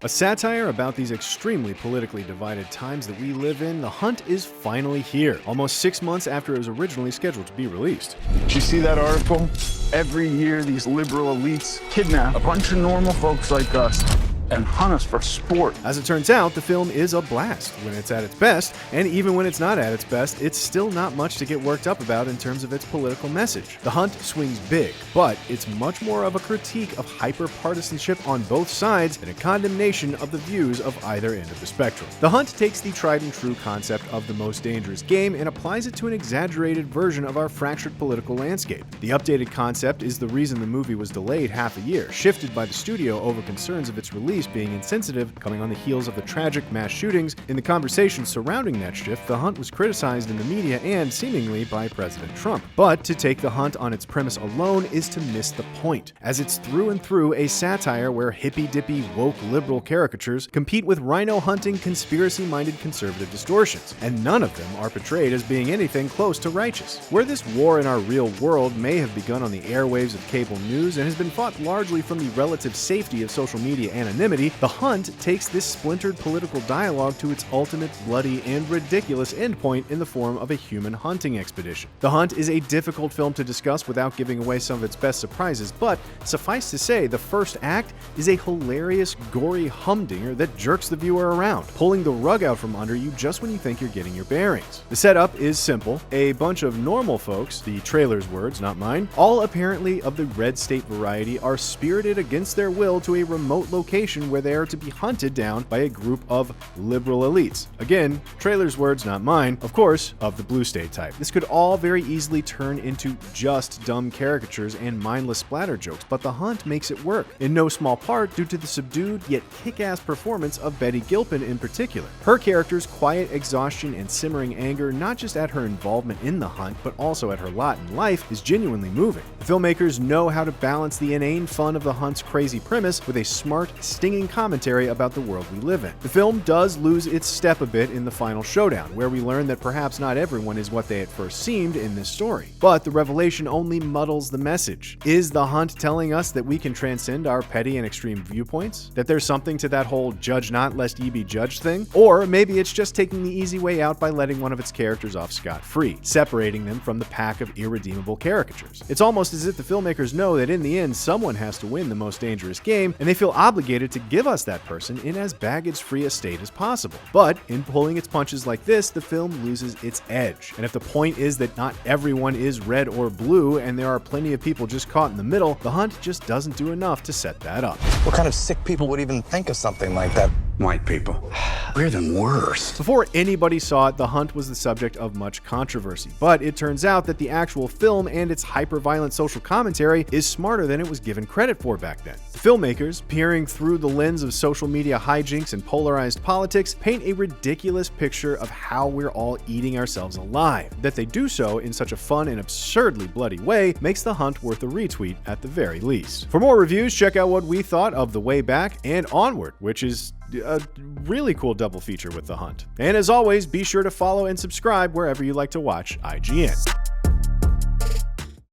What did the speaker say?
A satire about these extremely politically divided times that we live in, The Hunt is finally here, almost 6 months after it was originally scheduled to be released. Did you see that article? Every year, these liberal elites kidnap a bunch of normal folks like us and hunt us for sport. As it turns out, the film is a blast when it's at its best, and even when it's not at its best, it's still not much to get worked up about in terms of its political message. The Hunt swings big, but it's much more of a critique of hyper-partisanship on both sides than a condemnation of the views of either end of the spectrum. The Hunt takes the tried-and-true concept of the most dangerous game and applies it to an exaggerated version of our fractured political landscape. The updated concept is the reason the movie was delayed half a year, shifted by the studio over concerns of its release being insensitive, coming on the heels of the tragic mass shootings. In the conversation surrounding that shift, The Hunt was criticized in the media and seemingly by President Trump. But to take The Hunt on its premise alone is to miss the point, as it's through and through a satire where hippy-dippy woke liberal caricatures compete with rhino-hunting conspiracy-minded conservative distortions, and none of them are portrayed as being anything close to righteous. Where this war in our real world may have begun on the airwaves of cable news and has been fought largely from the relative safety of social media anonymity, The Hunt takes this splintered political dialogue to its ultimate bloody and ridiculous endpoint in the form of a human hunting expedition. The Hunt is a difficult film to discuss without giving away some of its best surprises, but suffice to say, the first act is a hilarious, gory humdinger that jerks the viewer around, pulling the rug out from under you just when you think you're getting your bearings. The setup is simple. A bunch of normal folks, the trailer's words, not mine, all apparently of the red state variety, are spirited against their will to a remote location where they are to be hunted down by a group of liberal elites. Again, trailer's words, not mine, of course, of the blue state type. This could all very easily turn into just dumb caricatures and mindless splatter jokes, but The Hunt makes it work, in no small part due to the subdued yet kick-ass performance of Betty Gilpin in particular. Her character's quiet exhaustion and simmering anger, not just at her involvement in the hunt, but also at her lot in life, is genuinely moving. The filmmakers know how to balance the inane fun of The Hunt's crazy premise with a smart, stinging commentary about the world we live in. The film does lose its step a bit in the final showdown, where we learn that perhaps not everyone is what they at first seemed in this story. But the revelation only muddles the message. Is The Hunt telling us that we can transcend our petty and extreme viewpoints? That there's something to that whole judge not lest ye be judged thing? Or maybe it's just taking the easy way out by letting one of its characters off scot-free, separating them from the pack of irredeemable caricatures. It's almost as if the filmmakers know that in the end someone has to win the most dangerous game, and they feel obligated to give us that person in as baggage-free a state as possible. But in pulling its punches like this, the film loses its edge. And if the point is that not everyone is red or blue, and there are plenty of people just caught in the middle, The Hunt just doesn't do enough to set that up. What kind of sick people would even think of something like that? White people. We're the worst. Before anybody saw it, The Hunt was the subject of much controversy, but it turns out that the actual film and its hyper-violent social commentary is smarter than it was given credit for back then. Filmmakers, peering through the lens of social media hijinks and polarized politics, paint a ridiculous picture of how we're all eating ourselves alive. That they do so in such a fun and absurdly bloody way makes The Hunt worth a retweet at the very least. For more reviews, check out what we thought of The Way Back and Onward, which is a really cool double feature with The Hunt. And as always, be sure to follow and subscribe wherever you like to watch IGN.